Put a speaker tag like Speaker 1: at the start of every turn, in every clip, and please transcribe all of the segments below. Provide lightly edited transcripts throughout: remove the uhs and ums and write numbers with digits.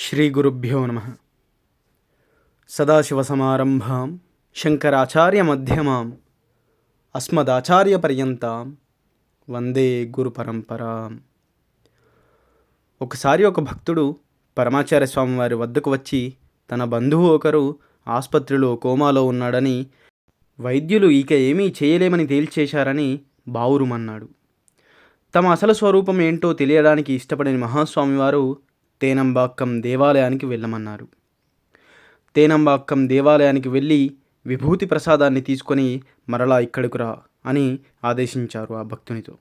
Speaker 1: శ్రీగురుభ్యో నమ. సదాశివసమారంభాం శంకరాచార్యమధ్యమాం అస్మదాచార్యపర్యంతాం వందే గురు పరంపరాం. ఒకసారి ఒక భక్తుడు పరమాచార్య స్వామి వారి వద్దకు వచ్చి తన బంధువు ఒకరు ఆసుపత్రిలో కోమాలో ఉన్నాడని, వైద్యులు ఇక ఏమీ చేయలేమని తేల్చేశారని బావురుమన్నాడు. తమ అసలు స్వరూపం ఏంటో తెలియడానికి ఇష్టపడిన మహాస్వామివారు తేనంబాక్కం దేవాలయానికి వెళ్ళమన్నారు. తేనంబాక్కం దేవాలయానికి వెళ్ళి విభూతి ప్రసాదాన్ని తీసుకొని మరలా ఇక్కడికి రా అని ఆదేశించారు ఆ భక్తునితో.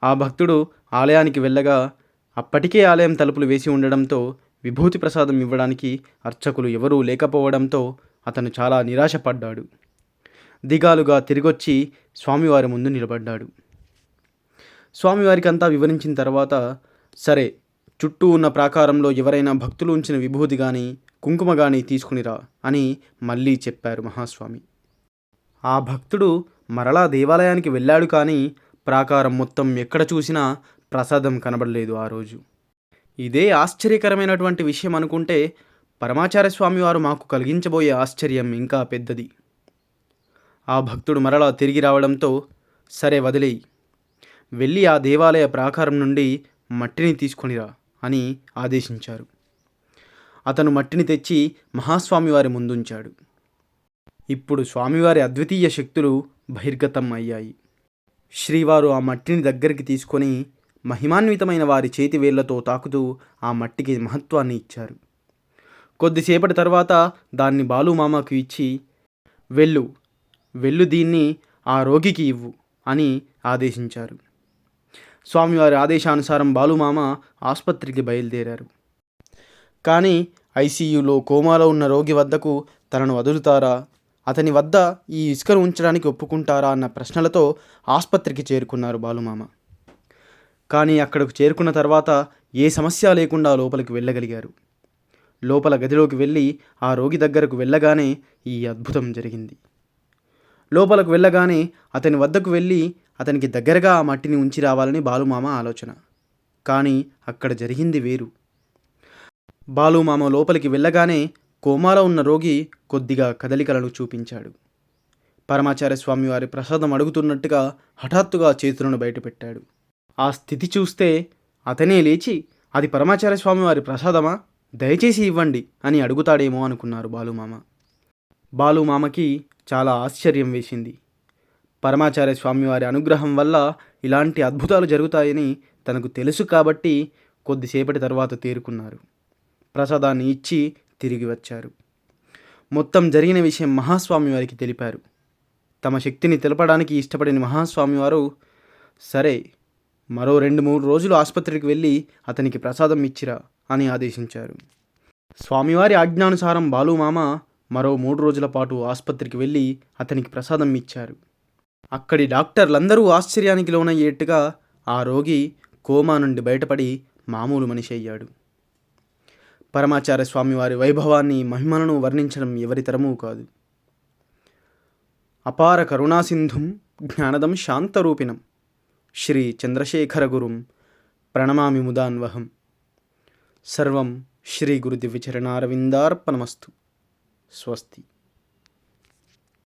Speaker 1: ఆ భక్తుడు ఆలయానికి వెళ్ళగా అప్పటికే ఆలయం తలుపులు వేసి ఉండడంతో విభూతి ప్రసాదం ఇవ్వడానికి అర్చకులు ఎవరూ లేకపోవడంతో అతను చాలా నిరాశపడ్డాడు. దిగాలుగా తిరిగొచ్చి స్వామివారి ముందు నిలబడ్డాడు. స్వామివారికి అంతా వివరించిన తర్వాత, సరే, చుట్టూ ఉన్న ప్రాకారంలో ఎవరైనా భక్తులు ఉంచిన విభూతి కానీ కుంకుమ కానీ తీసుకునిరా అని మళ్ళీ చెప్పారు మహాస్వామి. ఆ భక్తుడు మరలా దేవాలయానికి వెళ్ళాడు, కానీ ప్రాకారం మొత్తం ఎక్కడ చూసినా ప్రసాదం కనబడలేదు ఆ రోజు. ఇదే ఆశ్చర్యకరమైనటువంటి విషయం అనుకుంటే, పరమాచార్య స్వామి వారు మాకు కలిగించబోయే ఆశ్చర్యం ఇంకా పెద్దది. ఆ భక్తుడు మరలా తిరిగి రావడంతో, సరే వదిలేయి, వెళ్ళి ఆ దేవాలయ ప్రాకారం నుండి మట్టిని తీసుకొనిరా అని ఆదేశించారు. అతను మట్టిని తెచ్చి మహాస్వామివారి ముందుంచాడు. ఇప్పుడు స్వామివారి అద్వితీయ శక్తులు బహిర్గతం అయ్యాయి. శ్రీవారు ఆ మట్టిని దగ్గరికి తీసుకొని మహిమాన్వితమైన వారి చేతి వేళ్లతో తాకుతూ ఆ మట్టికి మహత్వాన్ని ఇచ్చారు. కొద్దిసేపటి తర్వాత దాన్ని బాలుమామకు ఇచ్చి, వెళ్ళు దీన్ని ఆ రోగికి ఇవ్వు అని ఆదేశించారు. స్వామివారి ఆదేశానుసారం బాలుమామ ఆసుపత్రికి బయలుదేరారు. కానీ ఐసీయూలో కోమాలో ఉన్న రోగి వద్దకు తనను వదులుతారా, అతని వద్ద ఈ ఇసుకను ఉంచడానికి ఒప్పుకుంటారా అన్న ప్రశ్నలతో ఆసుపత్రికి చేరుకున్నారు బాలుమామ. కానీ అక్కడకు చేరుకున్న తర్వాత ఏ సమస్య లేకుండా లోపలికి వెళ్ళగలిగారు. లోపల గదిలోకి వెళ్ళి ఆ రోగి దగ్గరకు వెళ్ళగానే ఈ అద్భుతం జరిగింది. లోపలకు వెళ్ళగానే అతని వద్దకు వెళ్ళి అతనికి దగ్గరగా ఆ మట్టిని ఉంచి రావాలని బాలుమామ ఆలోచన. కానీ అక్కడ జరిగింది వేరు. బాలుమామ లోపలికి వెళ్ళగానే కోమాలో ఉన్న రోగి కొద్దిగా కదలికలను చూపించాడు. పరమాచార్య స్వామి వారి ప్రసాదం అడుగుతున్నట్టుగా హఠాత్తుగా చేతులను బయటపెట్టాడు. ఆ స్థితి చూస్తే అతనే లేచి, అది పరమాచార్య స్వామి వారి ప్రసాదమా, దయచేసి ఇవ్వండి అని అడుగుతాడేమో అనుకున్నారు బాలుమామ. బాలుమామకి చాలా ఆశ్చర్యం వేసింది. పరమాచార్య స్వామివారి అనుగ్రహం వల్ల ఇలాంటి అద్భుతాలు జరుగుతాయని తనకు తెలుసు కాబట్టి కొద్దిసేపటి తర్వాత తేరుకున్నారు. ప్రసాదాన్ని ఇచ్చి తిరిగి వచ్చారు. మొత్తం జరిగిన విషయం మహాస్వామి వారికి తెలిపారు. తమ శక్తిని తెలపడానికి ఇష్టపడిన మహాస్వామివారు, సరే, మరో 2-3 రోజులు ఆసుపత్రికి వెళ్ళి అతనికి ప్రసాదం ఇచ్చిరా అని ఆదేశించారు. స్వామివారి ఆజ్ఞానుసారం బాలుమామ మరో 3 రోజుల పాటు ఆసుపత్రికి వెళ్ళి అతనికి ప్రసాదం ఇచ్చారు. అక్కడి డాక్టర్లందరూ ఆశ్చర్యానికి లోనయ్యేట్టుగా ఆ రోగి కోమా నుండి బయటపడి మామూలు మనిషి అయ్యాడు. పరమాచార్య స్వామివారి వైభవాన్ని, మహిమలను వర్ణించడం ఎవరితరమూ కాదు. అపార కరుణాసింధుం జ్ఞానదం శాంతరూపిణం శ్రీ చంద్రశేఖర గురుం ప్రణమామి ముదాన్వహం. సర్వం శ్రీ గురు దివ్యచరణారవిందార్పణమస్తు. స్వస్తి.